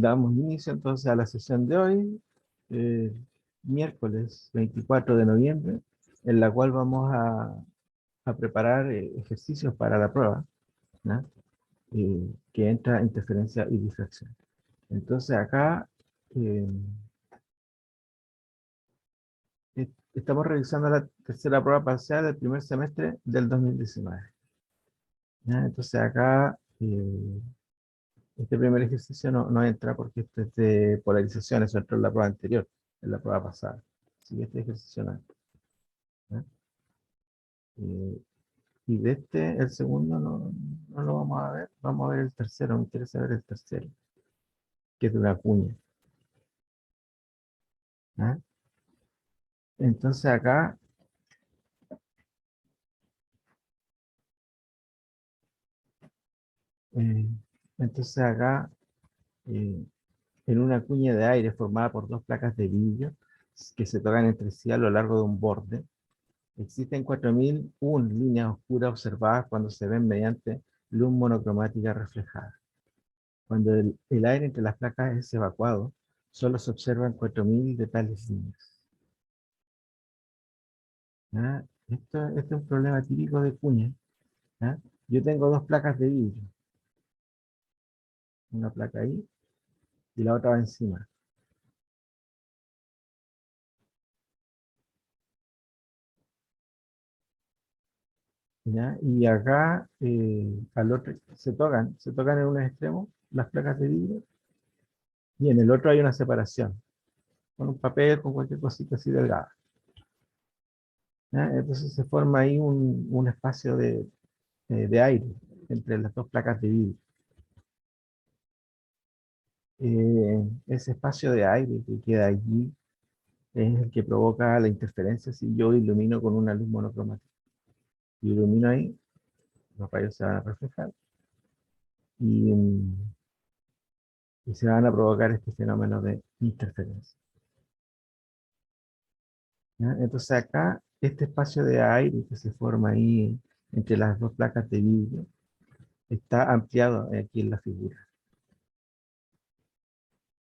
Damos inicio entonces a la sesión de hoy, eh, miércoles 24 de noviembre, en la cual vamos a preparar ejercicios para la prueba, ¿no? Que entra interferencia y difracción. Entonces acá eh, estamos revisando la tercera prueba parcial del primer semestre del 2019. ¿Ya? Entonces acá este primer ejercicio no entra porque este es de polarización, eso entró en la prueba anterior, en la prueba pasada. Así que este ejercicio no entra. ¿Ya? Eh, y de este, el segundo no lo vamos a ver, vamos a ver el tercero, me interesa ver el tercero, que es de una cuña. ¿Ya? Entonces acá, eh, entonces acá eh, en una cuña de aire formada por dos placas de vidrio que se tocan entre sí a lo largo de un borde, existen 4001 líneas oscuras observadas cuando se ven mediante luz monocromática reflejada. Cuando el aire entre las placas es evacuado, solo se observan 4000 de tales líneas. ¿Ya? Esto es un problema típico de cuña. ¿Ya? Yo tengo dos placas de vidrio, una placa ahí y la otra va encima. ¿Ya? Y acá al otro se tocan en un extremo las placas de vidrio y en el otro hay una separación, con un papel, con cualquier cosita así delgada. ¿Ya? Entonces se forma ahí un espacio de aire entre las dos placas de vidrio. Ese espacio de aire que queda allí es el que provoca la interferencia si yo ilumino con una luz monocromática. Y ilumino ahí, los rayos se van a reflejar y, y se van a provocar este fenómeno de interferencia. ¿Ya? Entonces acá, este espacio de aire que se forma ahí entre las dos placas de vidrio está ampliado aquí en la figura.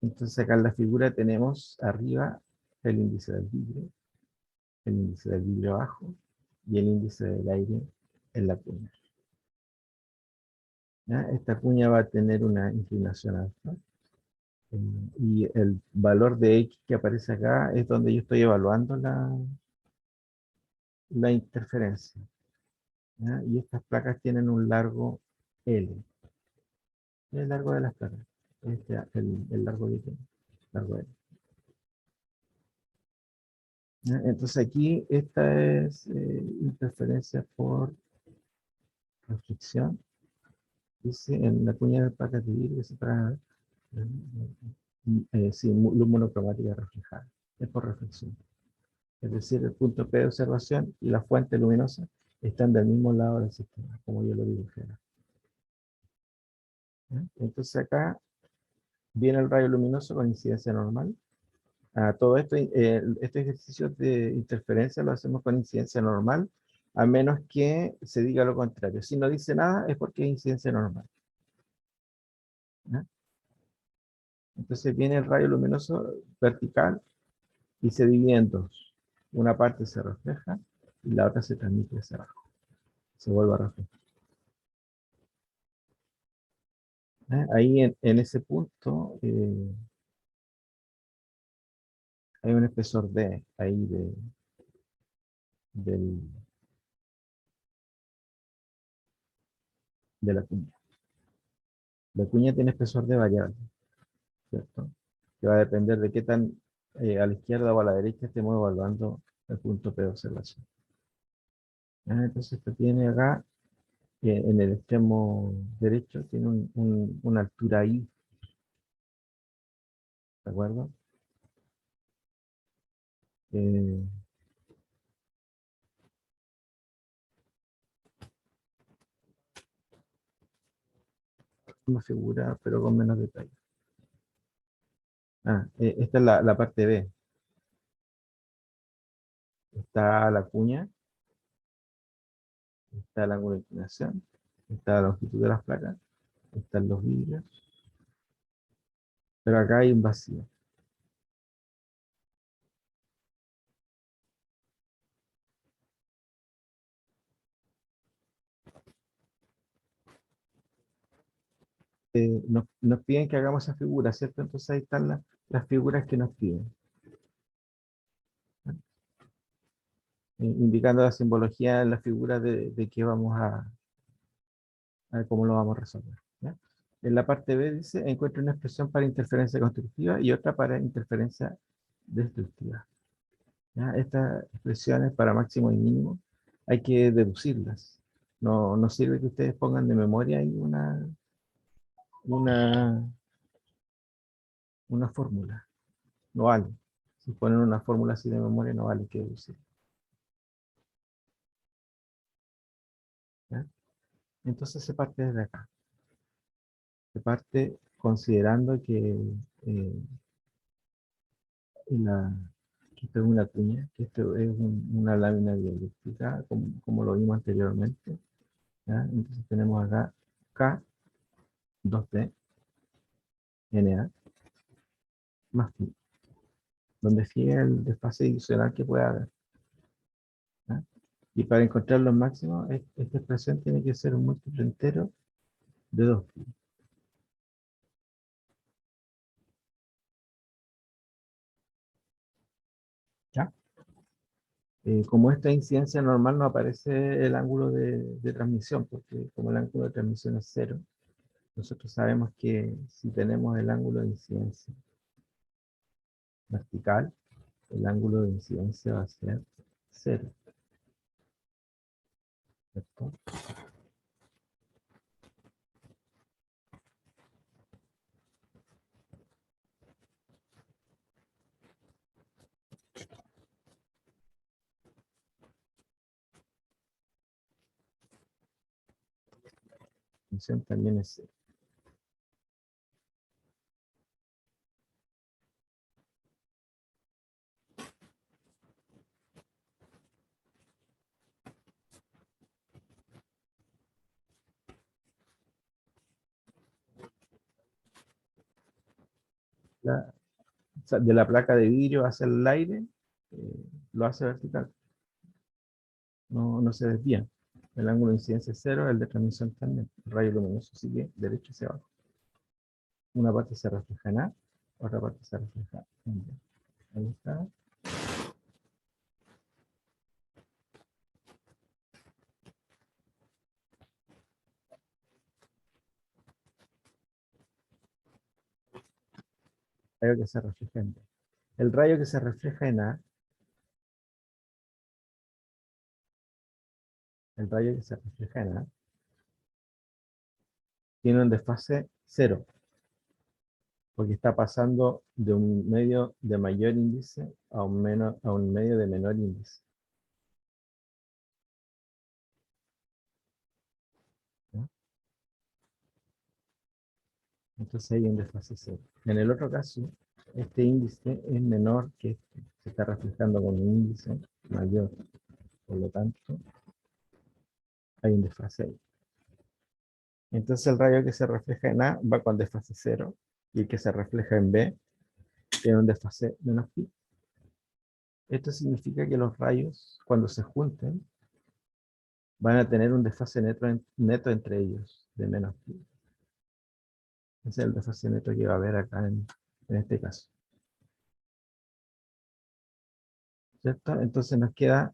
Entonces acá en la figura tenemos arriba el índice del vidrio, el índice del vidrio abajo y el índice del aire en la cuña. ¿Ya? Esta cuña va a tener una inclinación alta y el valor de X que aparece acá es donde yo estoy evaluando la interferencia. ¿Ya? Y estas placas tienen un largo L. El largo de las placas. El largo que tiene. Largo L. ¿Ya? Entonces aquí esta es interferencia por reflexión. Dice en la cuña de placas de vidrio que se para sí, luz monocromática reflejada. Es por reflexión. Es decir, el punto P de observación y la fuente luminosa están del mismo lado del sistema, como yo lo dibujé. ¿Ya? Entonces acá viene el rayo luminoso con incidencia normal. Todo esto, este ejercicio de interferencia lo hacemos con incidencia normal, a menos que se diga lo contrario. Si no dice nada es porque es incidencia normal. ¿Ya? Entonces viene el rayo luminoso vertical y se divide en dos. Una parte se refleja y la otra se transmite hacia abajo. Se vuelve a reflejar. Ahí en ese punto hay un espesor D ahí del, de la cuña. La cuña tiene espesor D variable, ¿cierto? Que va a depender de qué tan a la izquierda o a la derecha estemos evaluando el punto P de observación. Entonces esto tiene acá, en el extremo derecho, tiene una altura I, ¿de acuerdo? Eh, una figura, pero con menos detalle. Esta es la parte B. Está la cuña, está el ángulo de inclinación, está la longitud de las placas, están los vidrios, pero acá hay un vacío. Nos piden que hagamos esa figura, ¿cierto? Entonces ahí están las figuras que nos piden, indicando la simbología en la figura de qué vamos a ver cómo lo vamos a resolver. ¿Ya? En la parte B dice, encuentra una expresión para interferencia constructiva y otra para interferencia destructiva. ¿Ya? Estas expresiones para máximo y mínimo hay que deducirlas. No sirve que ustedes pongan de memoria ahí una, una fórmula. No vale. Si ponen una fórmula así de memoria, no vale que deducir. ¿Ya? Entonces se parte desde acá. Se parte considerando que la, que esto es una cuña, que esto es una lámina dialéctrica, como lo vimos anteriormente. ¿Ya? Entonces tenemos acá K, 2P, NA, más phi, donde phi es el desfase adicional que puede haber. ¿Ya? Y para encontrar los máximos, esta expresión tiene que ser un múltiplo entero de 2π. ¿Ya? Como esta incidencia normal no aparece el ángulo de transmisión, porque como el ángulo de transmisión es cero, nosotros sabemos que si tenemos el ángulo de incidencia vertical, el ángulo de incidencia va a ser cero. ¿Cierto? La función también es cero. O sea, de la placa de vidrio hacia el aire, lo hace vertical. No se desvía. El ángulo de incidencia es cero, el de transmisión también. El rayo luminoso sigue derecho hacia abajo. Una parte se refleja en A, otra parte se refleja en B. Ahí está. El rayo que se refleja en B. El rayo que se refleja en A, el rayo que se refleja en A, tiene un desfase cero, porque está pasando de un medio de mayor índice a un medio de menor índice. ¿No? Entonces hay un desfase cero. En el otro caso, este índice es menor que este. Se está reflejando con un índice mayor. Por lo tanto, hay un desfase ahí. Entonces el rayo que se refleja en A va con desfase cero y el que se refleja en B tiene un desfase menos pi. Esto significa que los rayos, cuando se junten, van a tener un desfase neto entre ellos, de menos pi. Ese es el desfase neto que va a haber acá en este caso. ¿Cierto? Entonces nos queda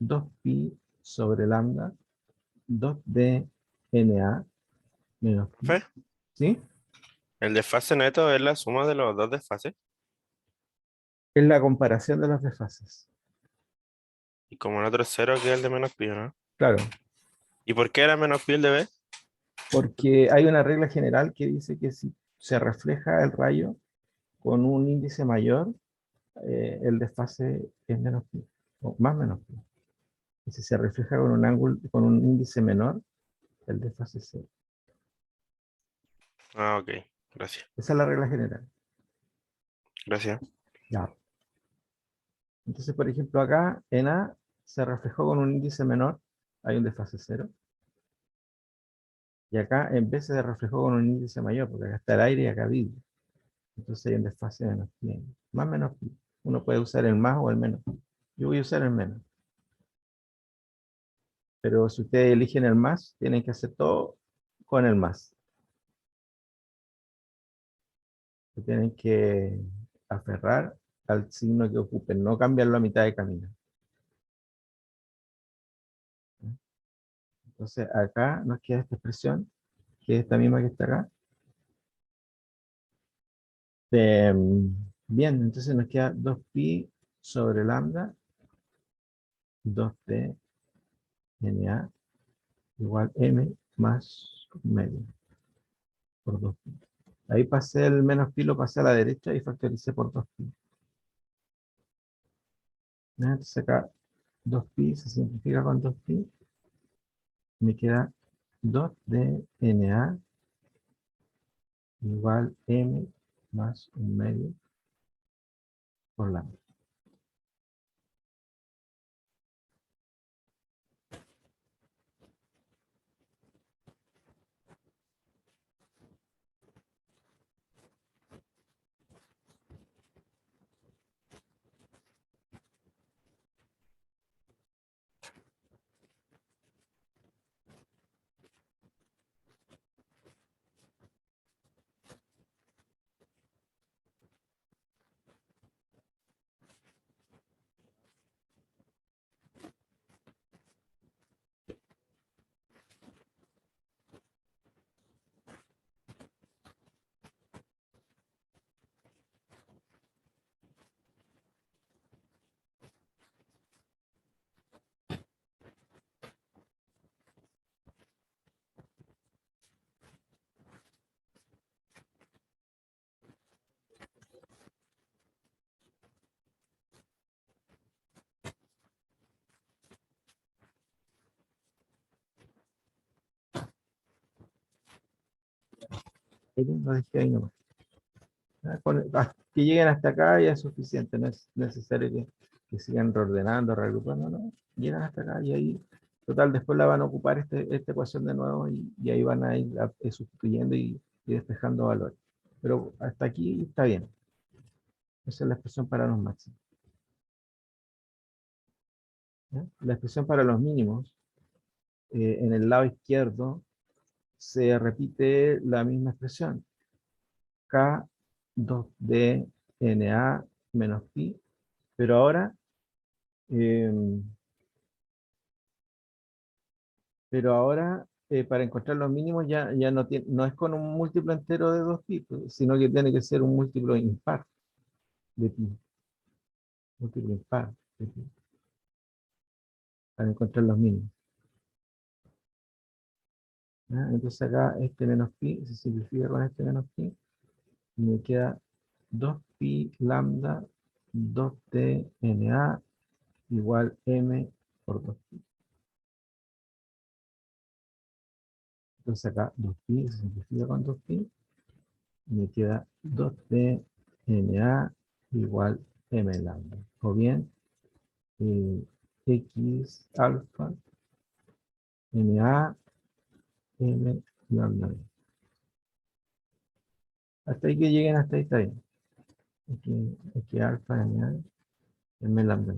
2pi sobre lambda, 2d na menos pi. Fe, ¿Sí? el desfase neto es la suma de los dos desfases. Es la comparación de los desfases. Y como el otro es cero, que es el de menos pi, ¿no? Claro, ¿Y por qué era menos pi el de B? porque hay una regla general que dice que si se refleja el rayo con un índice mayor, el desfase es menos pi, o más menos pi. Y si se refleja con un ángulo, con un índice menor, el desfase es cero. Ah, ok. Gracias. Esa es la regla general. Gracias. Ya. Entonces, por ejemplo, acá en A se reflejó con un índice menor, hay un desfase cero. Y acá en B se reflejó con un índice mayor, porque acá está el aire y acá vidrio. Entonces hay un desfase de menos pi. Más menos pi. Uno puede usar el más o el menos. Yo voy a usar el menos. Pero si ustedes eligen el más, tienen que hacer todo con el más. Se tienen que aferrar al signo que ocupen, no cambiarlo a mitad de camino. Entonces acá nos queda esta expresión, que es esta misma que está acá. Bien, entonces nos queda 2pi sobre lambda, 2t na igual m más medio por 2pi. Ahí pasé el menos pi, lo pasé a la derecha y factoricé por 2pi. Entonces acá 2pi se simplifica con 2pi. Me queda 2 de na igual m más un medio por lambda. Lo dejé ahí nomás. Que lleguen hasta acá ya es suficiente, no es necesario que sigan reordenando, reagrupando, no. Llegan hasta acá y ahí, total, después la van a ocupar esta ecuación de nuevo y ahí van a ir sustituyendo y despejando valores. Pero hasta aquí está bien. Esa es la expresión para los máximos. ¿Ya? La expresión para los mínimos, en el lado izquierdo, se repite la misma expresión. K 2D NA menos pi, pero ahora, eh, para encontrar los mínimos ya no es con un múltiplo entero de 2pi, pues, sino que tiene que ser un múltiplo impar de pi, múltiplo impar de pi, para encontrar los mínimos. ¿Ya? Entonces acá este menos pi se simplifica con este menos pi, y me queda 2pi lambda 2t na igual m por 2pi. Entonces acá 2pi se simplifica con 2pi, y me queda 2t na igual m lambda. O bien, x alfa na m lambda. Hasta ahí que lleguen, hasta ahí está bien. X alfa na m lambda.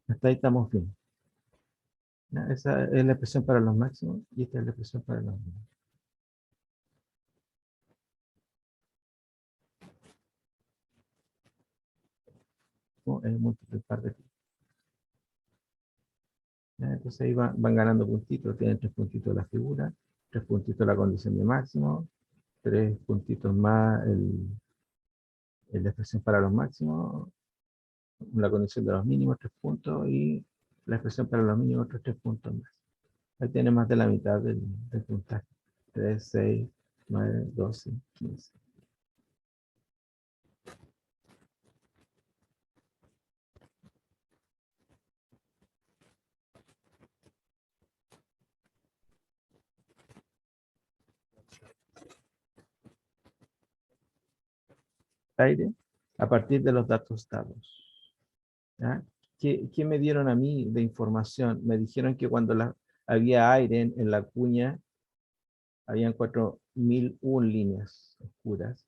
Hasta ahí estamos bien. ¿Ya? Esa es la expresión para los máximos y esta es la expresión para los mínimos. Es multiplicar de pi. ¿Ya? Entonces ahí van ganando puntitos. Tienen 3 puntitos la figura, 3 puntitos la condición de máximo, 3 puntitos más la expresión para los máximos, la condición de los mínimos, 3 puntos, y la expresión para los mínimos, otros 3 puntos más. Ahí tiene más de la mitad del puntaje. 3, 6, 9, 12, 15. Aire, a partir de los datos dados. ¿Ya? ¿Qué me dieron a mí de información? Me dijeron que cuando había aire en la cuña, habían 1001 líneas oscuras.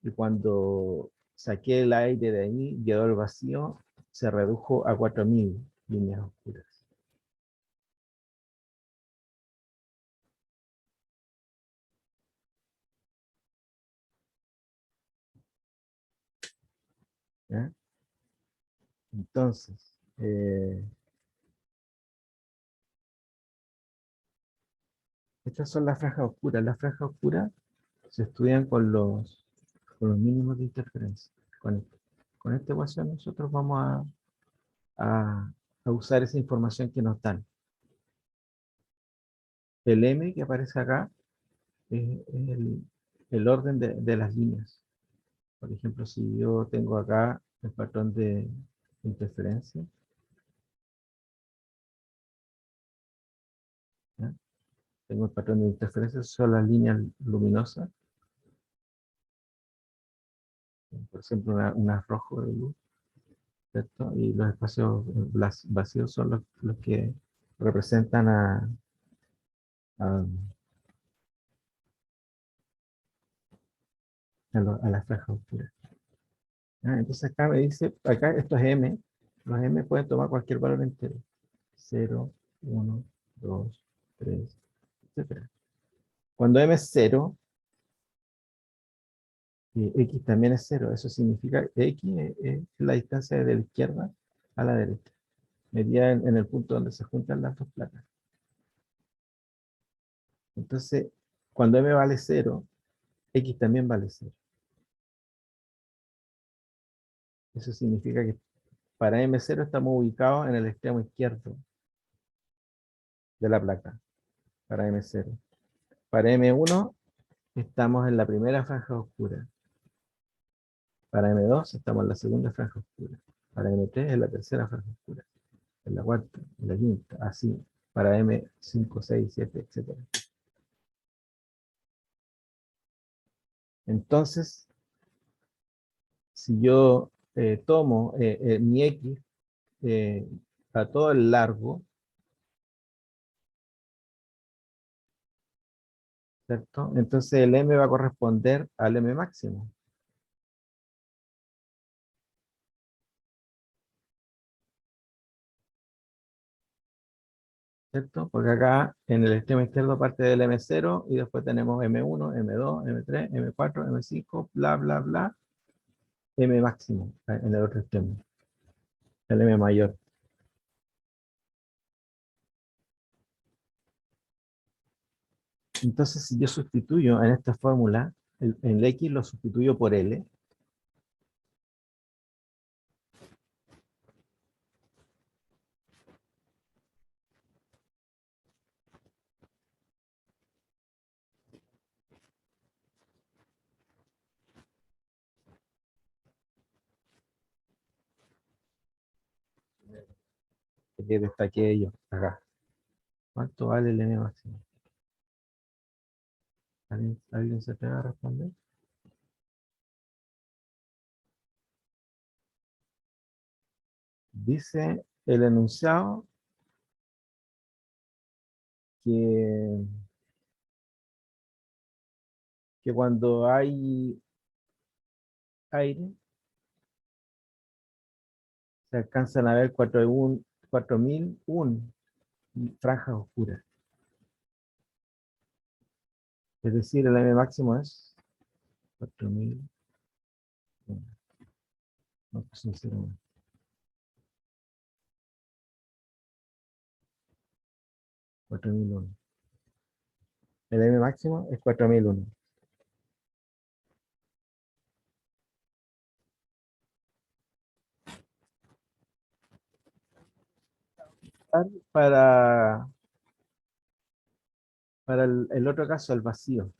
Y cuando saqué el aire de ahí, quedó el vacío, se redujo a 4000 líneas oscuras. ¿Ya? Entonces, estas son las franjas oscuras. Las franjas oscuras se estudian con los mínimos de interferencia. Con esta ecuación nosotros vamos a usar esa información que nos dan. El M que aparece acá es el orden de las líneas. Por ejemplo, si yo tengo acá el patrón de interferencia, ¿ya? Tengo el patrón de interferencia, son las líneas luminosas. Por ejemplo, una rojo de luz, ¿cierto? Y los espacios vacíos son los que representan a, a las franjas oscuras. Entonces acá me dice, acá esto es M, los M pueden tomar cualquier valor entero. 0, 1, 2, 3, etc. Cuando M es 0, X también es 0. Eso significa que X es la distancia de la izquierda a la derecha, medida en el punto donde se juntan las dos placas. Entonces, cuando M vale 0, X también vale 0. Eso significa que para M0 estamos ubicados en el extremo izquierdo de la placa, para M0. Para M1 estamos en la primera franja oscura. Para M2 estamos en la segunda franja oscura. Para M3 en la tercera franja oscura. En la cuarta, en la quinta, así. Para M5, 6, 7, etc. Entonces, si yo tomo mi X a todo el largo, ¿cierto? Entonces el M va a corresponder al M máximo. ¿Cierto? Porque acá en el extremo izquierdo parte del M0 y después tenemos M1, M2, M3, M4, M5, bla, bla, bla, M máximo en el otro extremo, el M mayor. Entonces, si yo sustituyo en esta fórmula, el X lo sustituyo por L, que destaqué yo acá. ¿Cuánto vale el M máximo? ¿Alguien se atreve a responder? Dice el enunciado que, que cuando hay aire se alcanzan a ver 4001 franjas oscuras. Es decir, el M máximo es 4001. No, pues no sé, 4001. El M máximo es 4001. Para, para el otro caso, el vacío.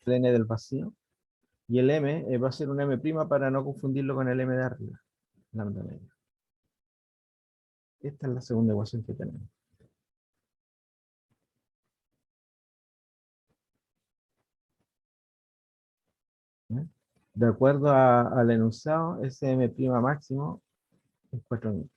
El N del vacío. Y el M va a ser un M' para no confundirlo con el M de arriba. Lambda medio. Esta es la segunda ecuación que tenemos. ¿Eh? De acuerdo al enunciado, ese M' máximo es 4000.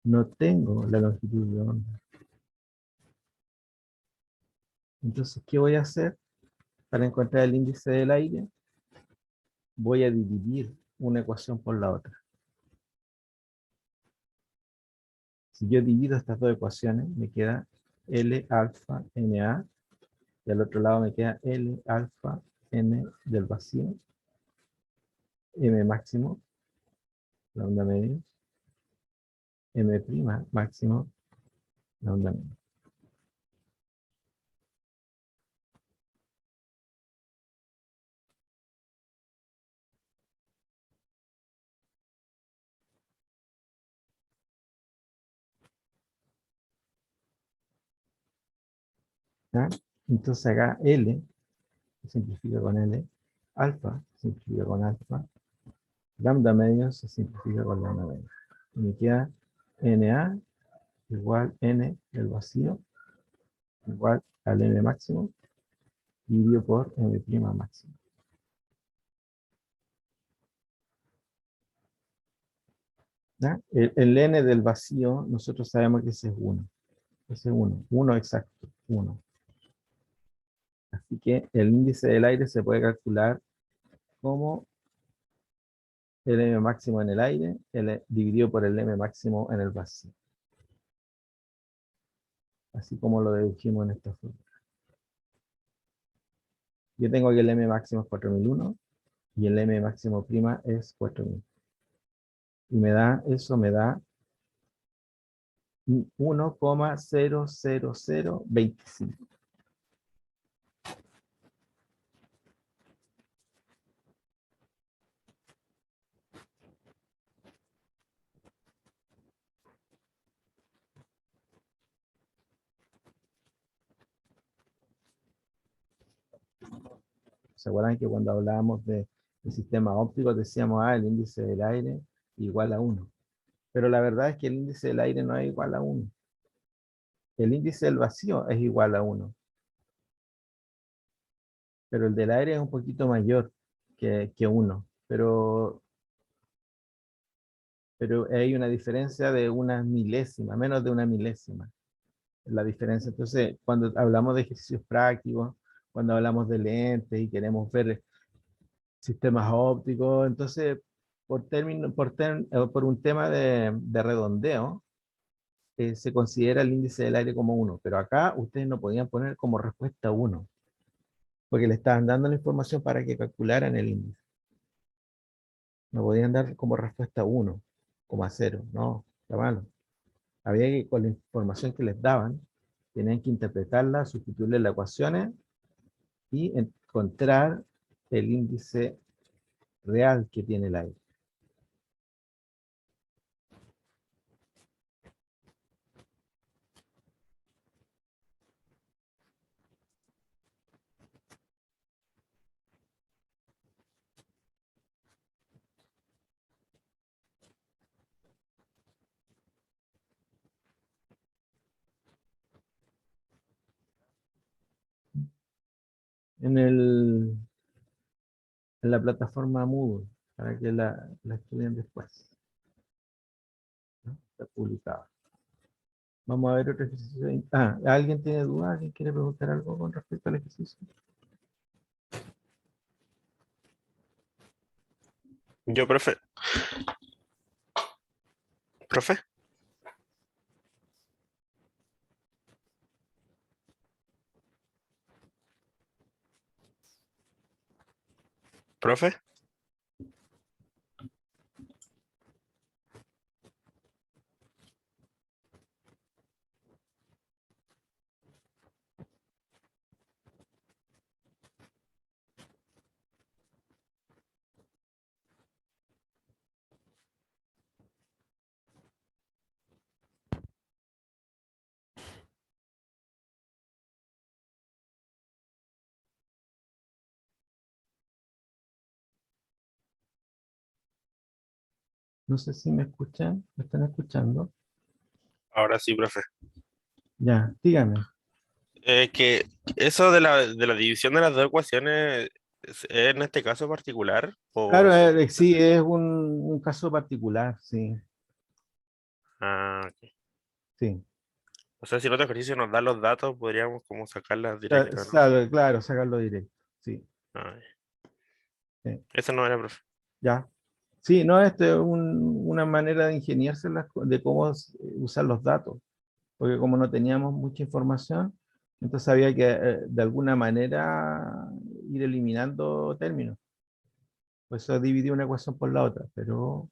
No tengo la longitud de onda. Entonces, ¿qué voy a hacer para encontrar el índice del aire? Voy a dividir una ecuación por la otra. Si yo divido estas dos ecuaciones, me queda L alfa NA, y al otro lado me queda L alfa N del vacío, M máximo, la onda media, M prima máximo, la onda media. ¿Ya? Entonces acá L se simplifica con L, alfa se simplifica con alfa, lambda medio se simplifica con lambda medio. Y me queda NA igual N del vacío igual al M máximo dividido por M prima máximo. ¿Ya? El N del vacío, nosotros sabemos que ese es 1. Ese es 1. 1 exacto. 1. Así que el índice del aire se puede calcular como el M máximo en el aire dividido por el M máximo en el vacío. Así como lo dedujimos en esta forma. Yo tengo que el M máximo es 4001 y el M máximo prima es 4000. Y eso me da 1,00025. ¿Se acuerdan que cuando hablábamos de sistemas ópticos decíamos, el índice del aire igual a 1? Pero la verdad es que el índice del aire no es igual a 1. El índice del vacío es igual a 1, pero el del aire es un poquito mayor que 1. Pero hay una diferencia de una milésima, menos de una milésima. La diferencia. Entonces, cuando hablamos de ejercicios prácticos, cuando hablamos de lentes y queremos ver sistemas ópticos, entonces, por un tema de redondeo, se considera el índice del aire como 1, pero acá ustedes no podían poner como respuesta 1, porque le estaban dando la información para que calcularan el índice. No podían dar como respuesta 1,0, no, está malo. Había que, con la información que les daban, tenían que interpretarla, sustituirle las ecuaciones y encontrar el índice real que tiene el aire. En, el, en la plataforma Moodle, para que la estudien después, ¿no? Está publicada. Vamos a ver otro ejercicio. ¿Alguien tiene dudas? ¿Alguien quiere preguntar algo con respecto al ejercicio? Yo, profe. ¿Profe? ¿Profe? No sé si me escuchan, me están escuchando. Ahora sí, profe. Ya, dígame. Que eso de la división de las dos ecuaciones, ¿es en este caso particular? Claro, Se puede sí, hacer? es un caso particular, sí, Ah, ok. sí. O sea, si el otro ejercicio nos da los datos, podríamos como sacarlas directas, ¿no? Claro, sacarlo directo, sí, Ah, sí. esa no era, profe. Ya. Sí, no, este es una manera de ingeniarse de cómo usar los datos, porque como no teníamos mucha información, entonces había que de alguna manera ir eliminando términos. Por eso dividí una ecuación por la otra, pero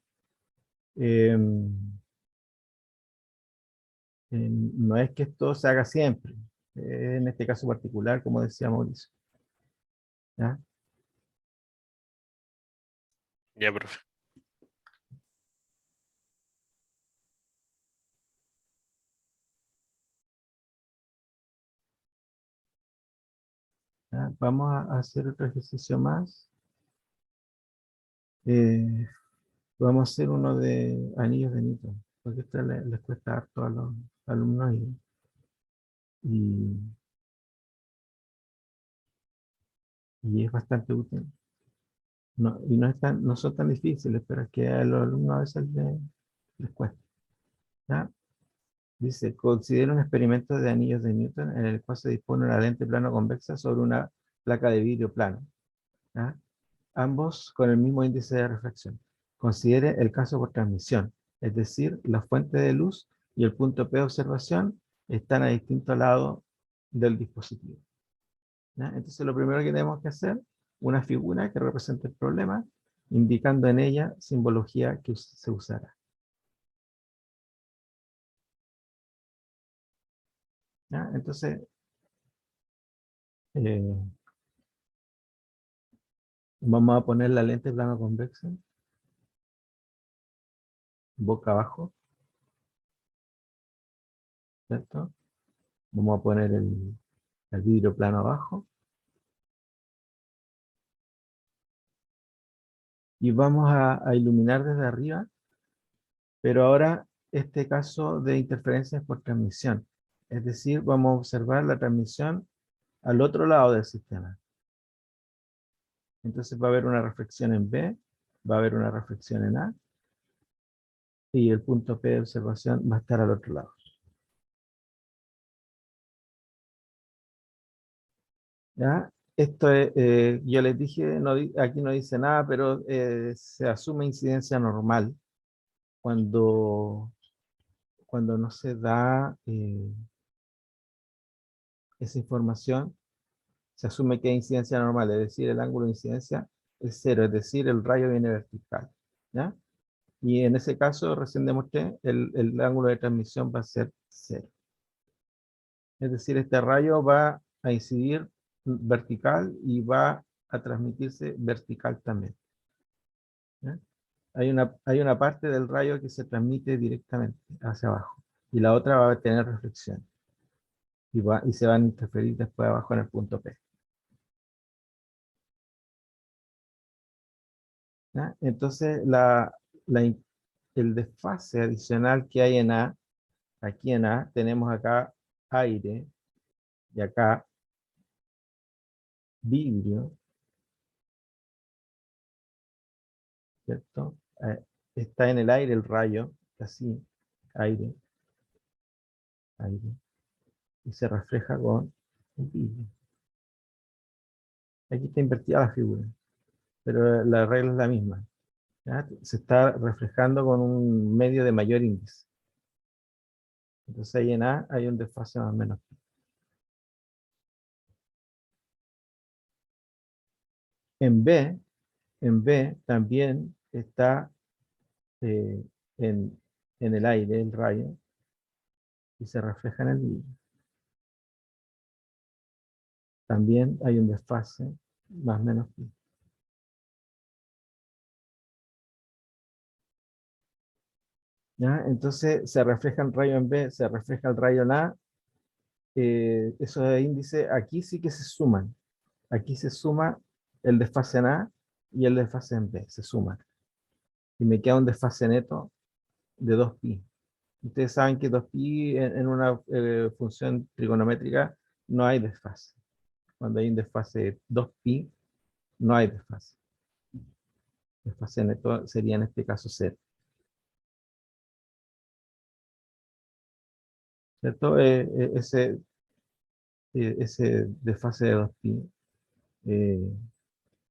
no es que esto se haga siempre. En este caso particular, como decía Mauricio. ¿Ya? Ya, profe. ¿Ya? Vamos a hacer otro ejercicio más. Eh, Vamos a hacer uno de anillos de Newton, porque esto les cuesta harto a los alumnos y, y es bastante útil. No, y no son tan difíciles, pero es que a los alumnos a veces les cuesta. ¿Ya? Dice, considera un experimento de anillos de Newton en el cual se dispone una lente plano convexa sobre una placa de vidrio plano. ¿Ya? Ambos con el mismo índice de refracción. Considere el caso por transmisión, es decir, la fuente de luz y el punto P de observación están a distintos lados del dispositivo. ¿Ya? Entonces lo primero que tenemos que hacer, una figura que represente el problema, indicando en ella simbología que se usará. ¿Ya? Entonces, eh, vamos a poner la lente plano convexa, boca abajo, ¿cierto? Vamos a poner el vidrio plano abajo, y vamos a iluminar desde arriba, pero ahora este caso de interferencias por transmisión. Es decir, vamos a observar la transmisión al otro lado del sistema. Entonces va a haber una reflexión en B, va a haber una reflexión en A, y el punto P de observación va a estar al otro lado. ¿Ya? Esto es, yo les dije, aquí no dice nada, pero se asume incidencia normal cuando, cuando no se da esa información. Se asume que es incidencia normal, es decir, el ángulo de incidencia es cero, es decir, el rayo viene vertical. ¿Ya? Y en ese caso, recién demostré, el ángulo de transmisión va a ser cero. Es decir, este rayo va a incidir vertical y va a transmitirse vertical también. ¿Ya? Hay una parte del rayo que se transmite directamente hacia abajo y la otra va a tener reflexión y se van a interferir después abajo en el punto P. ¿Ya? Entonces, el desfase adicional que hay en A, aquí en A, tenemos acá aire y acá vidrio, ¿cierto? Está en el aire el rayo, así, aire, aire, y se refleja con el vidrio. Aquí está invertida la figura, pero la regla es la misma. ¿Ya? Se está reflejando con un medio de mayor índice. Entonces ahí en A hay un desfase más o menos. En B, en B también está eh, en, en el aire el rayo y se refleja en el vidrio. También hay un desfase más o menos. ¿Ya? Entonces se refleja el rayo en B, se refleja el rayo en A. Esos índices aquí sí que se suman. Aquí se suma el desfase en A y el desfase en B, se suman. y me queda un desfase neto de 2pi. Ustedes saben que 2pi en una función trigonométrica no hay desfase. Cuando hay un desfase de 2pi, no hay desfase. Desfase neto sería en este caso 0. ¿Cierto? Ese desfase de 2pi,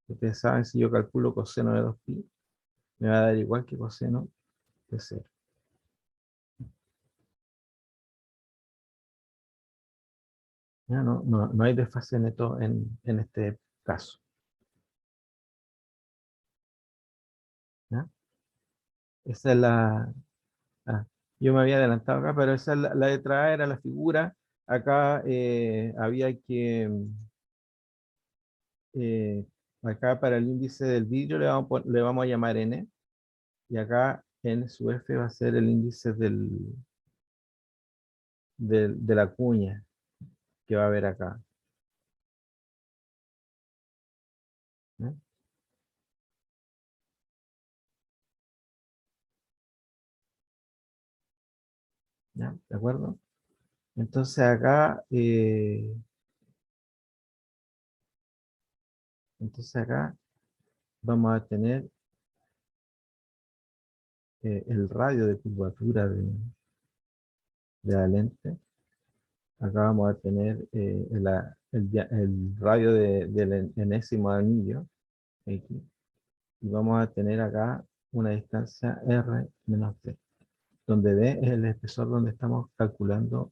ustedes saben, si yo calculo coseno de 2pi, me va a dar igual que coseno de 0. ¿Ya? No hay desfase neto en este caso. ¿Ya? Esa es la... ah, yo me había adelantado acá, pero esa es la letra A, era la figura. Acá había que... eh, acá para el índice del vidrio le vamos a llamar n, y acá n sub f va a ser el índice de la cuña que va a haber acá. ¿Ya? ¿Ya? ¿De acuerdo? Entonces acá vamos a tener el radio de curvatura de la lente. Acá vamos a tener el radio del enésimo anillo, X, y vamos a tener acá una distancia r menos d, donde d es el espesor donde estamos calculando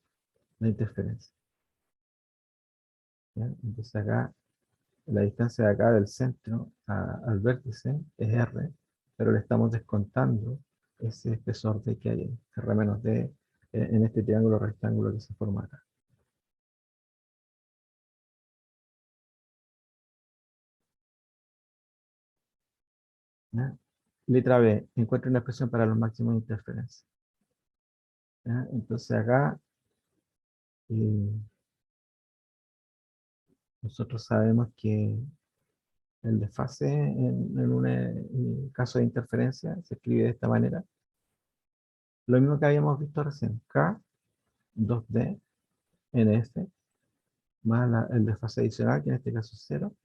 la interferencia. ¿Ya? Entonces acá, la distancia de acá del centro al vértice es r, pero le estamos descontando ese espesor d que hay ahí, r menos d, en este triángulo rectángulo que se forma acá. ¿Ya? Letra B, encuentra una expresión para los máximos de interferencia. ¿Ya? Entonces acá eh, nosotros sabemos que el desfase en un caso de interferencia se escribe de esta manera. Lo mismo que habíamos visto recién, K, 2D, NF, más el desfase adicional, que en este caso es 0,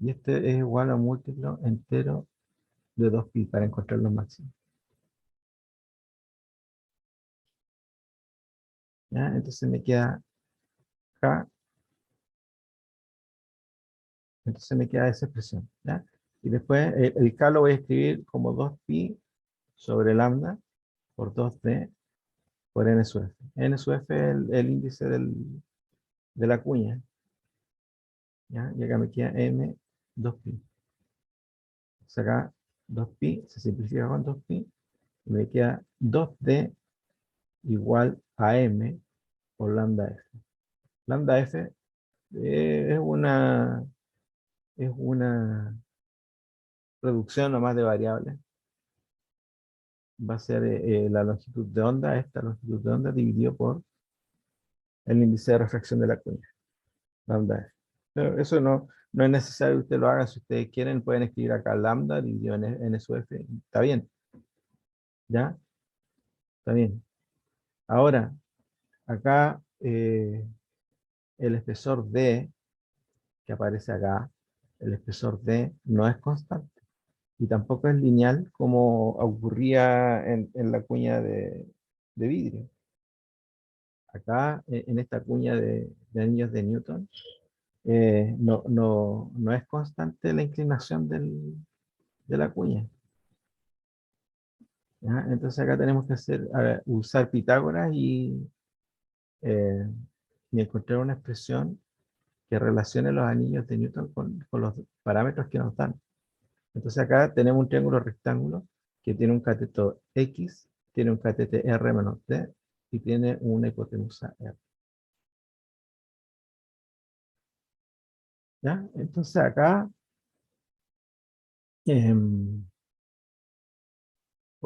y este es igual a un múltiplo entero de 2pi para encontrar los máximos. ¿Ya? Entonces me queda K, entonces me queda esa expresión. ¿Ya? Y después el K lo voy a escribir como 2pi sobre lambda por 2D por n sub f. N sub f es el índice de la cuña. ¿Ya? Y acá me queda m 2pi. Entonces acá 2pi se simplifica con 2pi y me queda 2D igual a m por lambda f. Lambda f es una reducción nomás de variables. Va a ser la longitud de onda, esta longitud de onda dividido por el índice de refracción de la cuña, lambda f. Pero eso no es necesario que ustedes lo hagan. Si ustedes quieren, pueden escribir acá lambda dividido en n sub f. Está bien, ¿ya? Está bien. Ahora, acá el espesor D que aparece acá, el espesor D no es constante y tampoco es lineal como ocurría en la cuña de vidrio. Acá, en esta cuña de anillos de Newton, no es constante la inclinación de la cuña. ¿Ya? Entonces acá tenemos que usar Pitágoras eh, y encontrar una expresión que relacione los anillos de Newton con los parámetros que nos dan. Entonces acá tenemos un triángulo rectángulo que tiene un cateto X, tiene un catete R menos D y tiene una hipotenusa R. ¿Ya? Entonces acá, em,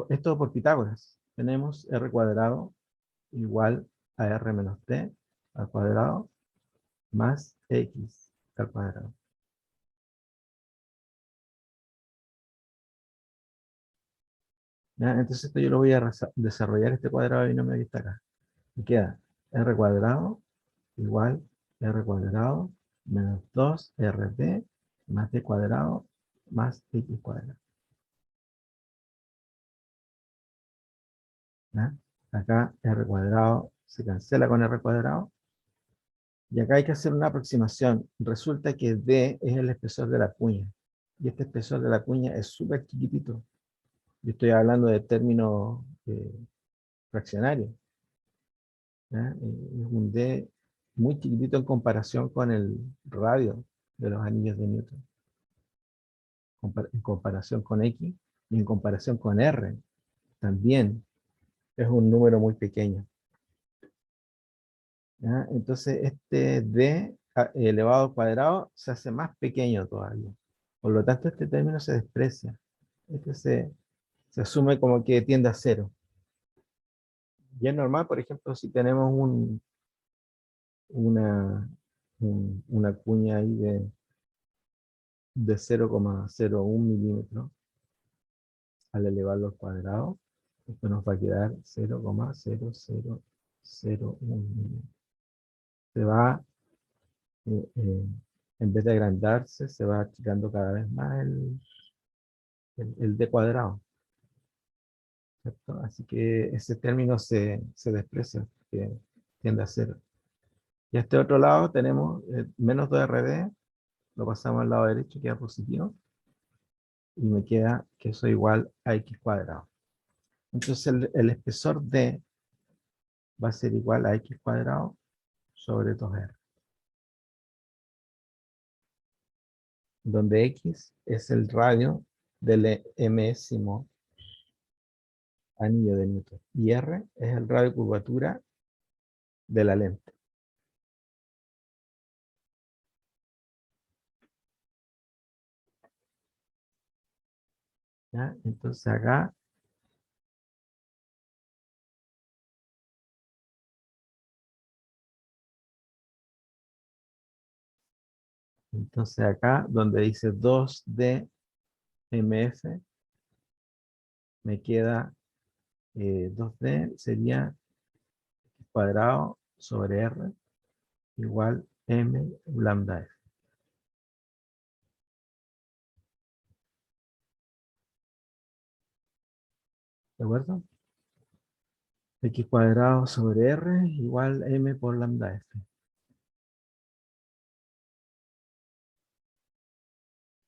esto por Pitágoras, tenemos R cuadrado igual a R menos D al cuadrado más X al cuadrado. ¿Ya? Entonces esto yo lo voy a desarrollar este cuadrado de binomio que está acá. Me queda r cuadrado igual r cuadrado menos 2rd más d cuadrado más x cuadrado. ¿Ya? Acá r cuadrado se cancela con r cuadrado. Y acá hay que hacer una aproximación. Resulta que d es el espesor de la cuña. Y este espesor de la cuña es súper chiquitito. Yo estoy hablando de términos fraccionarios. ¿Ya? Es un d muy chiquitito en comparación con el radio de los anillos de Newton. En comparación con x y en comparación con r también es un número muy pequeño. ¿Ya? Entonces este d elevado al cuadrado se hace más pequeño todavía. Por lo tanto este término se desprecia. Este se asume como que tiende a cero. Y es normal, por ejemplo, si tenemos una, una cuña ahí de 0,01 milímetros al elevarlo al cuadrado, esto nos va a quedar 0,0001 milímetros. Se va, en vez de agrandarse, se va achicando cada vez más el d cuadrado, ¿cierto? Así que ese término se desprecia, que tiende a cero. Y a este otro lado tenemos menos 2rd, lo pasamos al lado derecho, queda positivo, y me queda que eso igual a x cuadrado. Entonces el espesor d va a ser igual a x cuadrado sobre 2r, donde x es el radio del mésimo anillo de Newton y r es el radio de curvatura de la lente. ¿Ya? Entonces acá donde dice 2D mf, me queda 2D sería cuadrado sobre r igual m lambda f. ¿De acuerdo? X cuadrado sobre r igual m por lambda f.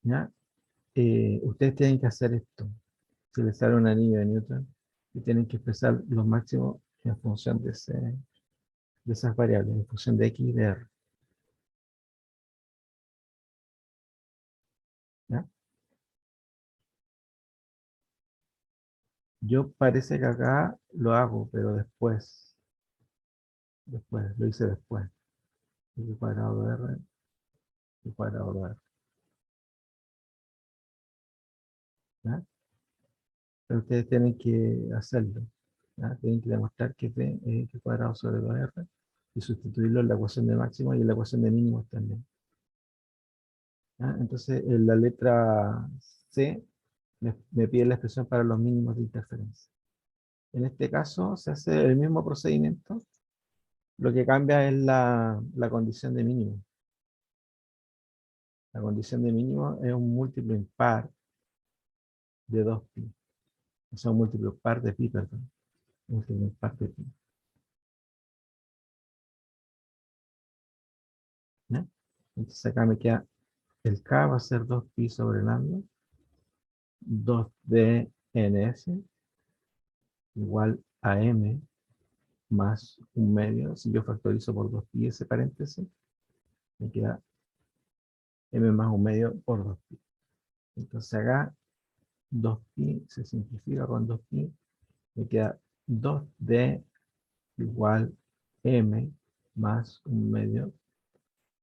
¿Ya? Ustedes tienen que hacer esto. Si les sale un anillo de Newton, y tienen que expresar los máximos en función de esas variables, en función de x y de r. ¿Ya? Yo parece que acá lo hago, pero después, lo hice después. Y cuadrado de r, y cuadrado de r. ¿Ya? Pero ustedes tienen que hacerlo. ¿Ya? Tienen que demostrar que p es x cuadrado sobre 2r y sustituirlo en la ecuación de máximo y en la ecuación de mínimos también. ¿Ya? Entonces, en la letra C me pide la expresión para los mínimos de interferencia. En este caso, se hace el mismo procedimiento, lo que cambia es la condición de mínimo. La condición de mínimo es un múltiplo impar de 2pi. O sea, un múltiplo par de pi, perdón. Un múltiplo impar de pi. ¿Ya? Entonces acá me queda, el k va a ser 2pi sobre lambda, 2d ns, igual a m más un medio. Si yo factorizo por 2pi ese paréntesis, me queda m más un medio por 2pi. Entonces acá 2pi se simplifica con 2pi, me queda 2d igual m más un medio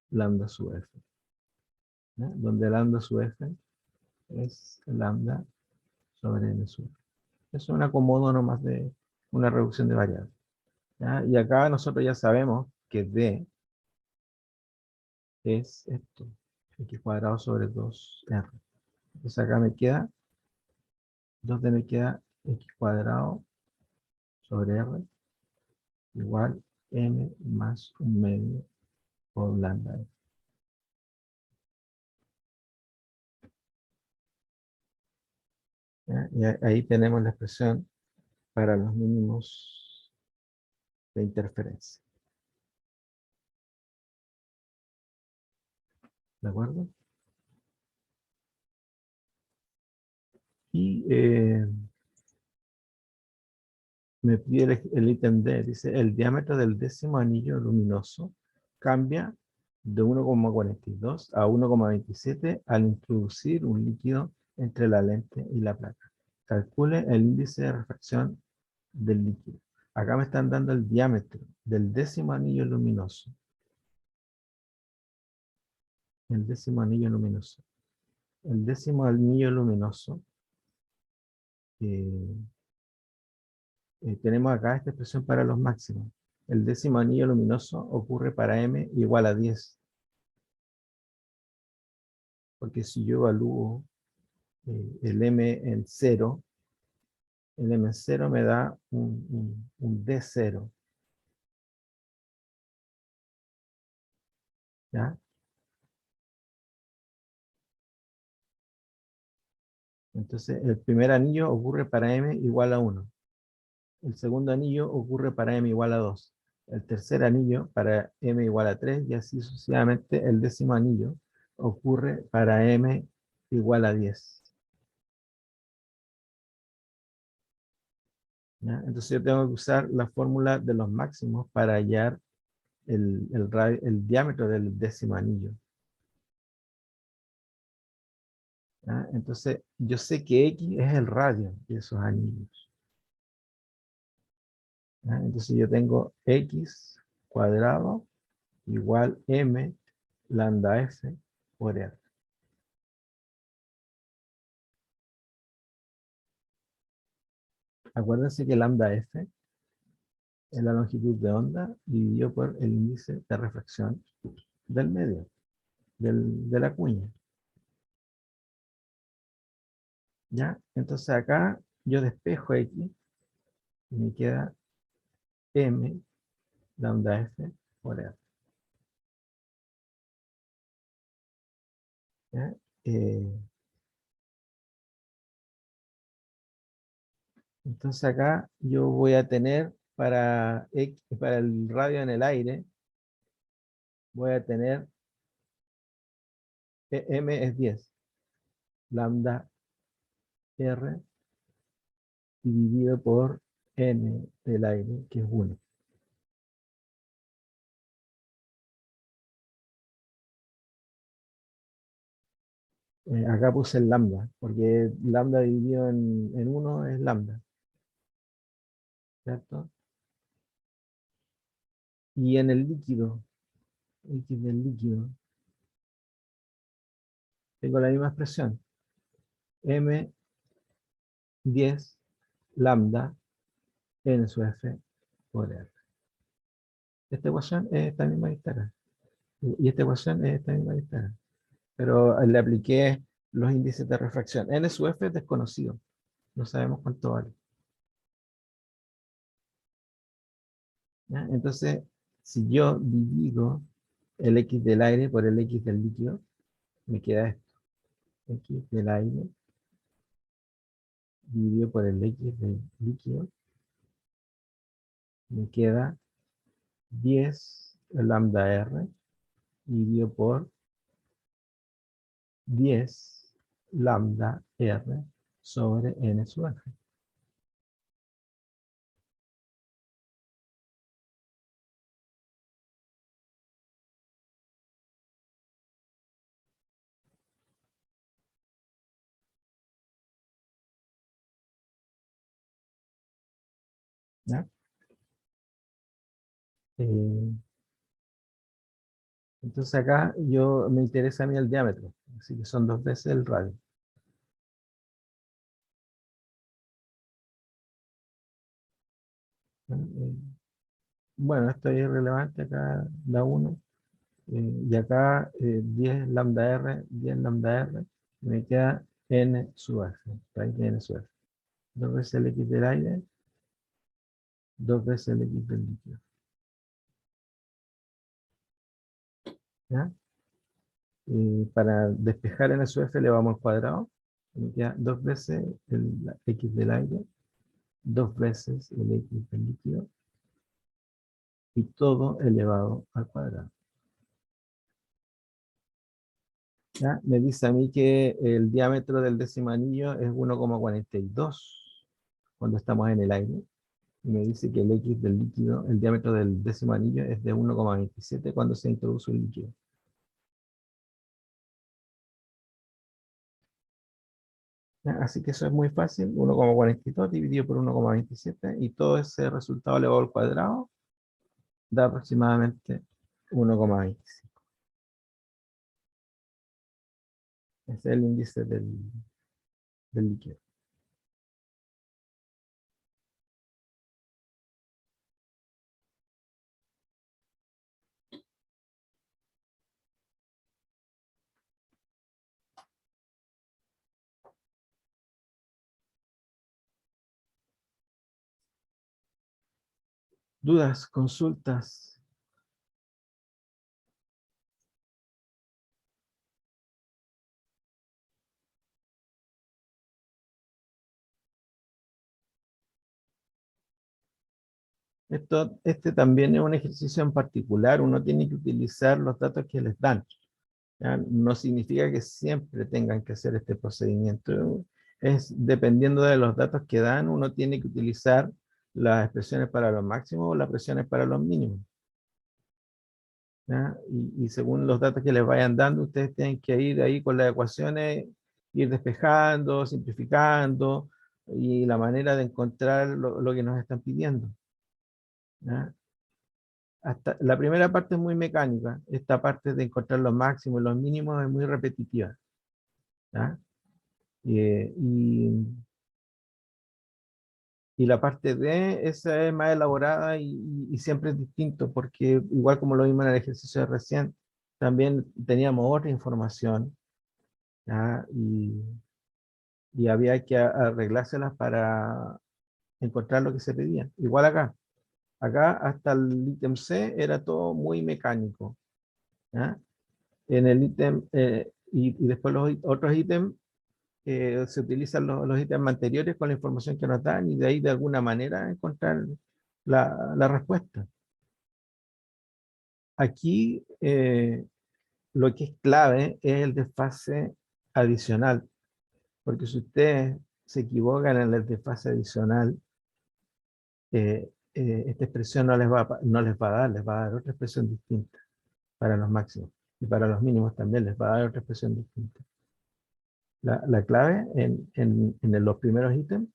lambda sub f, ¿ya? Donde lambda sub f es lambda sobre n sub f. Eso es un acomodo nomás de una reducción de variables, ¿ya? Y acá nosotros ya sabemos que d es esto, x cuadrado sobre 2r. Entonces acá me queda, 2d me queda x cuadrado sobre r igual m más un medio por lambda. ¿Ya? Y ahí tenemos la expresión para los mínimos de interferencia. ¿De acuerdo? Y me pide el ítem D, dice, el diámetro del décimo anillo luminoso cambia de 1,42 a 1,27 al introducir un líquido entre la lente y la placa. Calcule el índice de refracción del líquido. Acá me están dando el diámetro del décimo anillo luminoso. El décimo anillo luminoso. El décimo anillo luminoso. Tenemos acá esta expresión para los máximos. El décimo anillo luminoso ocurre para m igual a 10. Porque si yo evalúo el m en 0, el m en 0 me da un D0. ¿Ya? Entonces, el primer anillo ocurre para m igual a 1. El segundo anillo ocurre para m igual a 2. El tercer anillo para m igual a 3 y así sucesivamente. El décimo anillo ocurre para m igual a 10. ¿Ya? Entonces yo tengo que usar la fórmula de los máximos para hallar el diámetro del décimo anillo. ¿Ya? Entonces yo sé que X es el radio de esos anillos. ¿Ya? Entonces yo tengo X cuadrado igual M lambda F por R. Acuérdense que lambda F es la longitud de onda dividido por el índice de refracción del medio, de la cuña. ¿Ya? Entonces acá yo despejo X y me queda M lambda F por R. ¿Ya? Entonces acá yo voy a tener para el radio en el aire, voy a tener M es 10, lambda R dividido por N del aire, que es 1. Acá puse el lambda, porque lambda dividido en 1 es lambda, ¿cierto? Y en el líquido, X del líquido, tengo la misma expresión. M 10 lambda N sub F por R. Esta ecuación es esta misma que está acá. Y esta ecuación es esta misma que está acá. Pero le apliqué los índices de refracción. N sub F es desconocido. No sabemos cuánto vale. ¿Ya? Entonces, si yo divido el X del aire por el X del líquido, me queda esto. X del aire dividido por el X del líquido, me queda 10 lambda R dividido por 10 lambda R sobre N sub F. ¿Ya? Entonces acá me interesa a mí el diámetro, así que son 2 veces el radio. ¿Ya? Bueno, esto es irrelevante, acá da 1. Y acá 10 lambda R, 10 lambda R, me queda N sub F, raíz de N sub F. 2 veces el X del aire, 2 veces el X del líquido. ¿Ya? Y para despejar en SUF le vamos al cuadrado. Ya 2 veces el X del aire, 2 veces el X del líquido, y todo elevado al cuadrado. ¿Ya? Me dice a mí que el diámetro del décimo anillo es 1,42 cuando estamos en el aire. Y me dice que el X del líquido, el diámetro del décimo anillo es de 1,27 cuando se introduce un líquido. ¿Ya? Así que eso es muy fácil, 1,42 dividido por 1,27 y todo ese resultado elevado al cuadrado da aproximadamente 1,25. Ese es el índice del líquido. ¿Dudas? ¿Consultas? Este también es un ejercicio en particular. Uno tiene que utilizar los datos que les dan. ¿Ya? No significa que siempre tengan que hacer este procedimiento. Es dependiendo de los datos que dan, uno tiene que utilizar las expresiones para los máximos o las expresiones para los mínimos. ¿Ya? Y según los datos que les vayan dando, ustedes tienen que ir ahí con las ecuaciones, ir despejando, simplificando, y la manera de encontrar lo que nos están pidiendo. ¿Ya? Hasta, la primera parte es muy mecánica, esta parte de encontrar los máximos y los mínimos es muy repetitiva. ¿Ya? Y, y la parte D, esa es más elaborada y siempre es distinto, porque igual como lo vimos en el ejercicio de recién, también teníamos otra información, ¿ya? Y había que arreglárselas para encontrar lo que se pedía. Igual acá hasta el ítem C era todo muy mecánico, ¿ya? En el ítem, y después los otros ítems, se utilizan los ítems anteriores con la información que nos dan y de ahí de alguna manera encontrar la respuesta. Aquí lo que es clave es el desfase adicional, porque si ustedes se equivocan en el desfase adicional, esta expresión no les va a dar, les va a dar otra expresión distinta para los máximos. Y para los mínimos también les va a dar otra expresión distinta. La clave en los primeros ítems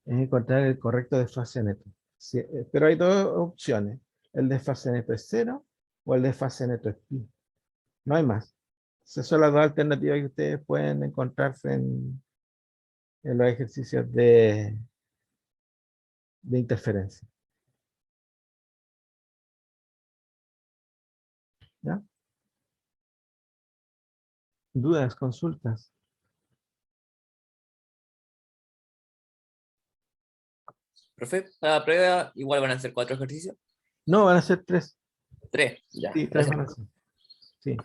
es encontrar el correcto desfase neto. Sí, pero hay dos opciones. El desfase neto es 0 o el desfase neto es pi. No hay más. Esas son las dos alternativas que ustedes pueden encontrarse en los ejercicios de interferencia. ¿Ya? ¿Dudas, consultas? Profe, la prueba igual van a ser 4 ejercicios. No, van a ser 3. 3, ya. Sí, 3 van a ser. Sí.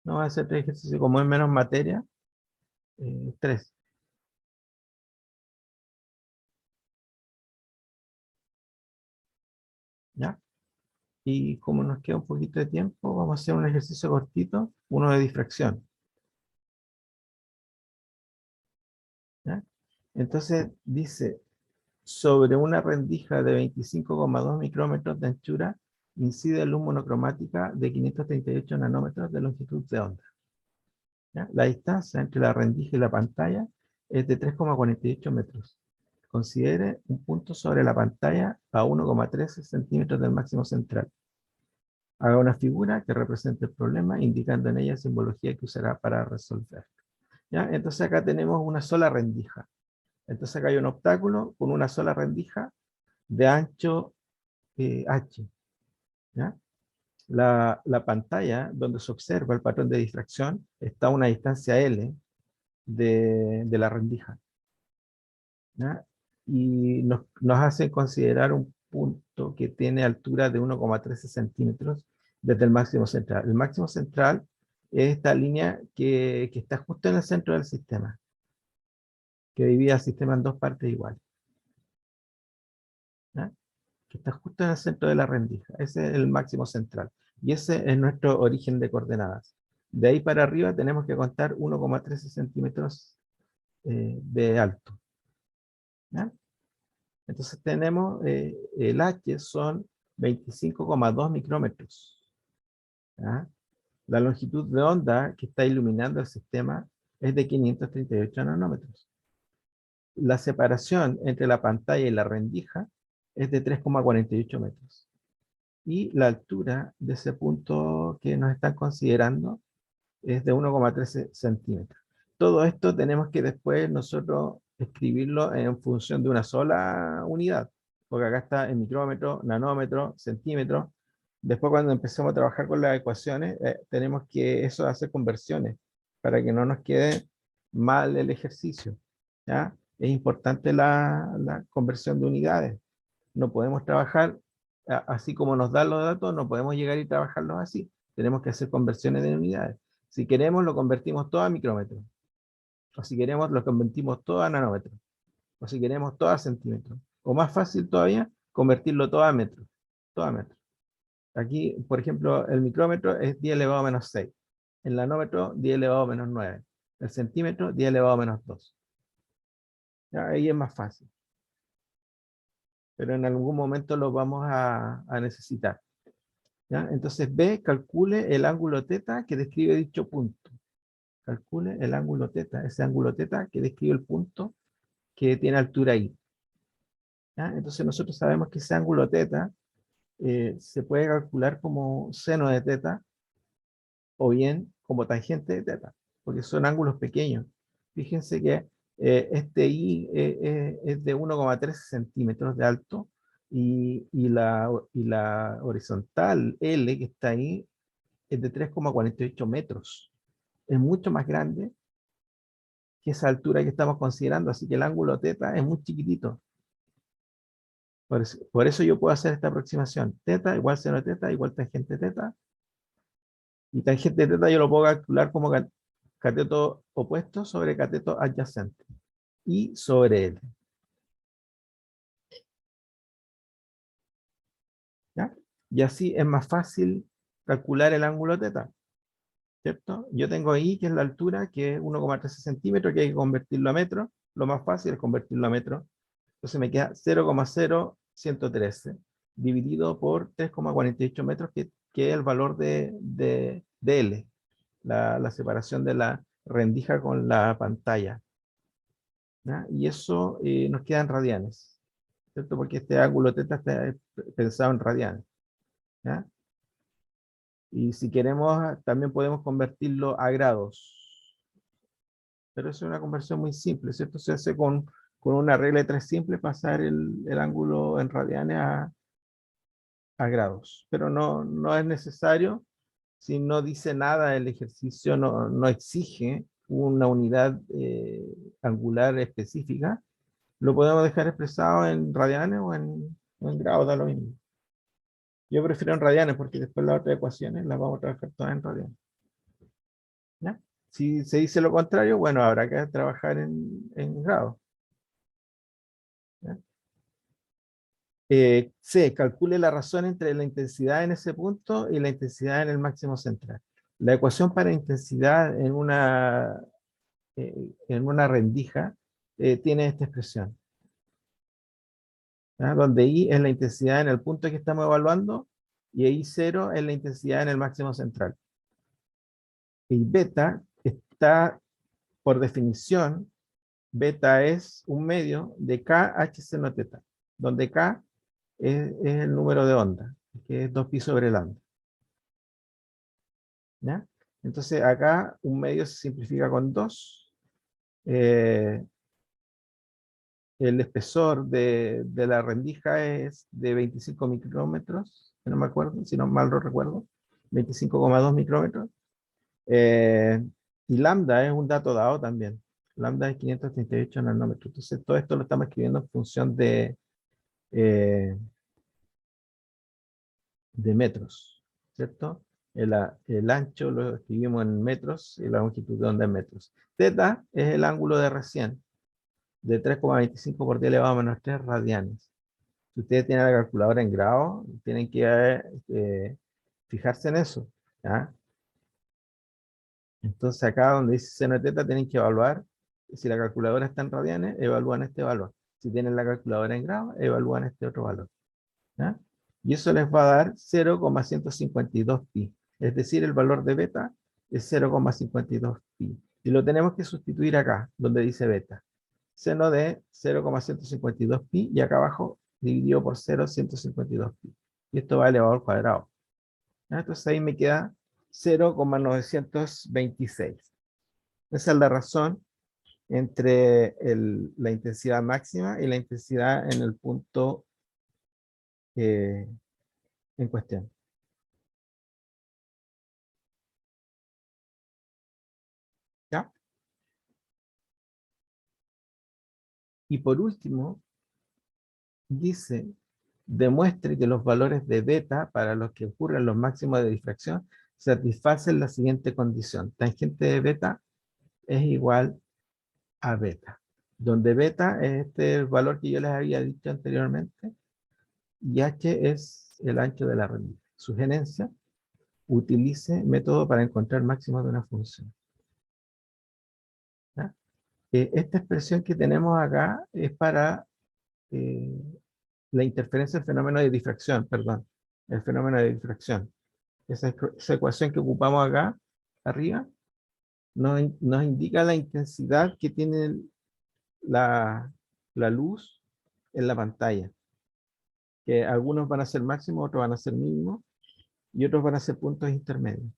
No van a ser 3 ejercicios. Como es menos materia, 3. ¿Ya? Y como nos queda un poquito de tiempo, vamos a hacer un ejercicio cortito, uno de difracción. ¿Ya? Entonces dice, sobre una rendija de 25,2 micrómetros de anchura, incide luz monocromática de 538 nanómetros de longitud de onda. ¿Ya? La distancia entre la rendija y la pantalla es de 3,48 metros. Considere un punto sobre la pantalla a 1,13 centímetros del máximo central. Haga una figura que represente el problema, indicando en ella la simbología que usará para resolver. ¿Ya? Entonces acá tenemos una sola rendija. Entonces acá hay un obstáculo con una sola rendija de ancho H. ¿Ya? La pantalla donde se observa el patrón de difracción está a una distancia L de la rendija. ¿ya? Y nos hace considerar un punto que tiene altura de 1,13 centímetros desde el máximo central. El máximo central es esta línea que está justo en el centro del sistema, que divide al sistema en dos partes iguales, ¿ya? Que está justo en el centro de la rendija. Ese es el máximo central. Y ese es nuestro origen de coordenadas. De ahí para arriba tenemos que contar 1,13 centímetros de alto, ¿ya? Entonces tenemos, el H son 25,2 micrómetros, ¿ya? La longitud de onda que está iluminando el sistema es de 538 nanómetros. La separación entre la pantalla y la rendija es de 3,48 metros. Y la altura de ese punto que nos están considerando es de 1,13 centímetros. Todo esto tenemos que después nosotros escribirlo en función de una sola unidad, porque acá está en micrómetro, nanómetro, centímetro. Después cuando empecemos a trabajar con las ecuaciones, tenemos que eso hacer conversiones, para que no nos quede mal el ejercicio, ¿ya? Es importante la conversión de unidades. No podemos trabajar así como nos dan los datos, no podemos llegar y trabajarlos así. Tenemos que hacer conversiones de unidades. Si queremos, lo convertimos todo a micrómetros. O si queremos, lo convertimos todo a nanómetros. O si queremos, todo a centímetros. O más fácil todavía, convertirlo todo a metros. Todo a metros. Aquí, por ejemplo, el micrómetro es 10 elevado a menos 6. El nanómetro, 10 elevado a menos 9. El centímetro, 10 elevado a menos 2. ¿Ya? Ahí es más fácil. Pero en algún momento lo vamos a necesitar, ¿ya? Entonces B, calcule el ángulo θ que describe dicho punto. Calcule el ángulo θ, ese ángulo θ que describe el punto que tiene altura I. ¿Ya? Entonces nosotros sabemos que ese ángulo θ se puede calcular como seno de θ o bien como tangente de θ, porque son ángulos pequeños. Fíjense que este I es de 1,13 centímetros de alto y la horizontal L que está ahí es de 3,48 metros. Es mucho más grande que esa altura que estamos considerando, así que el ángulo θ es muy chiquitito. Por eso yo puedo hacer esta aproximación. Θ igual seno de θ igual tangente de θ. Y tangente de θ yo lo puedo calcular como cateto opuesto sobre cateto adyacente. Y sobre L. ¿Ya? Y así es más fácil calcular el ángulo θ, ¿cierto? Yo tengo I, que es la altura, que es 1,13 centímetros, que hay que convertirlo a metro. Lo más fácil es convertirlo a metro. Entonces me queda 0,0113 dividido por 3,48 metros, que es el valor de L, la separación de la rendija con la pantalla, ¿ya? Y eso nos queda en radianes, ¿cierto? Porque este ángulo θ está pensado en radianes, ¿ya? Y si queremos, también podemos convertirlo a grados. Pero eso es una conversión muy simple, ¿cierto? Se hace con una regla de 3 simple, pasar el ángulo en radianes a grados. Pero no es necesario, si no dice nada el ejercicio, no exige una unidad angular específica, lo podemos dejar expresado en radianes o en grados, da lo mismo. Yo prefiero en radianes porque después las otras ecuaciones las vamos a trabajar todas en radianes, ¿ya? Si se dice lo contrario, bueno, habrá que trabajar en grados, ¿ya? C, calcule la razón entre la intensidad en ese punto y la intensidad en el máximo central. La ecuación para intensidad en una rendija tiene esta expresión, ¿ya? Donde I es la intensidad en el punto que estamos evaluando y I0 es la intensidad en el máximo central. Y beta está, por definición, beta es un medio de KH seno θ, donde K es el número de onda, que es 2 pi sobre lambda, ¿ya? Entonces acá un medio se simplifica con 2. El espesor de la rendija es de 25 micrómetros, si no me acuerdo, si no mal lo recuerdo, 25,2 micrómetros. Y lambda es un dato dado también. Lambda es 538 nanómetros. Entonces, todo esto lo estamos escribiendo en función de metros, ¿cierto? El ancho lo escribimos en metros y la longitud de onda en metros. Teta es el ángulo de recién, de 3,25 por 10 elevado a menos 3 radianes. Si ustedes tienen la calculadora en grados, tienen que fijarse en eso, ¿ya? Entonces acá donde dice seno de teta tienen que evaluar, si la calculadora está en radianes, evalúan este valor. Si tienen la calculadora en grados, evalúan este otro valor, ¿ya? Y eso les va a dar 0,152 pi. Es decir, el valor de beta es 0,52 pi. Y lo tenemos que sustituir acá, donde dice beta. Seno de 0,152 pi y acá abajo dividido por 0,152 pi. Y esto va elevado al cuadrado. ¿Ya? Entonces ahí me queda 0,926. Esa es la razón entre la intensidad máxima y la intensidad en el punto en cuestión. ¿Ya? Y por último, dice, demuestre que los valores de beta para los que ocurren los máximos de difracción satisfacen la siguiente condición. Tangente de beta es igual a beta, donde beta es este valor que yo les había dicho anteriormente y h es el ancho de la rendija. Sugerencia, utilice método para encontrar máximos de una función. ¿Ya? Esta expresión que tenemos acá es para la interferencia del fenómeno de difracción, perdón, el fenómeno de difracción. Esa ecuación que ocupamos acá, arriba, nos indica la intensidad que tiene la luz en la pantalla. Que algunos van a ser máximos, otros van a ser mínimos, y otros van a ser puntos intermedios.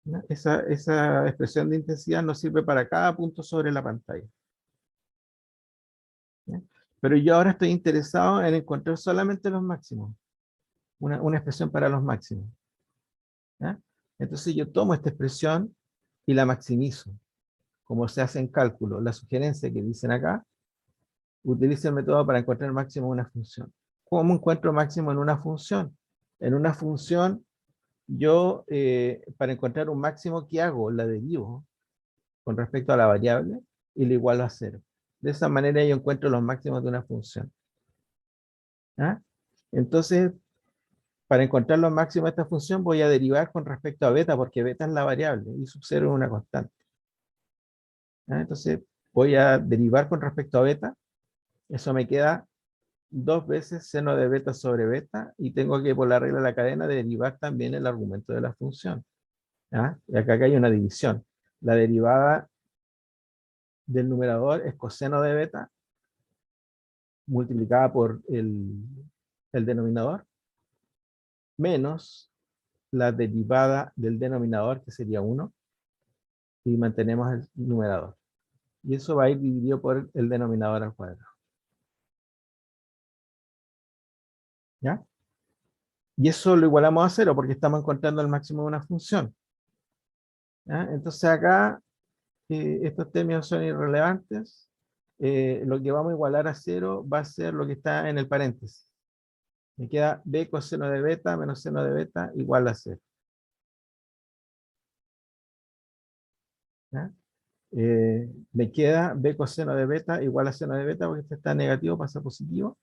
¿Ya? Esa expresión de intensidad nos sirve para cada punto sobre la pantalla. ¿Ya? Pero yo ahora estoy interesado en encontrar solamente los máximos. Una expresión para los máximos. ¿Ya? Entonces yo tomo esta expresión y la maximizo. Como se hace en cálculo, la sugerencia que dicen acá, utiliza el método para encontrar máximo en una función. ¿Cómo encuentro máximo en una función? En una función, yo, para encontrar un máximo, ¿qué hago? La derivo con respecto a la variable y la igualo a 0. De esa manera yo encuentro los máximos de una función. ¿Ah? Entonces, para encontrar los máximos de esta función, voy a derivar con respecto a beta, porque beta es la variable y sub 0 es una constante. ¿Ah? Entonces, voy a derivar con respecto a beta. Eso me queda 2 veces seno de beta sobre beta, y tengo que, por la regla de la cadena, derivar también el argumento de la función. ¿Ah? Y acá hay una división. La derivada del numerador es coseno de beta multiplicada por el denominador, menos la derivada del denominador, que sería 1, y mantenemos el numerador. Y eso va a ir dividido por el denominador al cuadrado. ¿Ya? Y eso lo igualamos a 0 porque estamos encontrando el máximo de una función. ¿Ya? Entonces acá estos términos son irrelevantes. Lo que vamos a igualar a 0 va a ser lo que está en el paréntesis. Me queda b coseno de beta menos seno de beta igual a 0. ¿Ya? Me queda b coseno de beta igual a seno de beta, porque este está negativo, pasa positivo.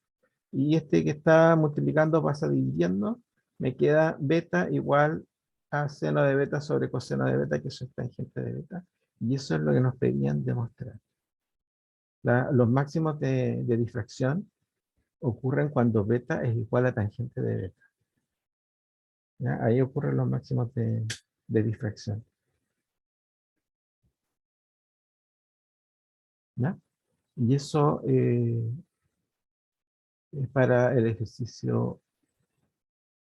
Y este que está multiplicando pasa dividiendo. Me queda beta igual a seno de beta sobre coseno de beta, que eso es tangente de beta. Y eso es lo que nos pedían demostrar. Los máximos de difracción ocurren cuando beta es igual a tangente de beta. ¿Ya? Ahí ocurren los máximos de difracción. ¿Ya? Y eso es para el ejercicio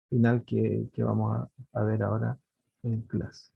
final que vamos a ver ahora en clase.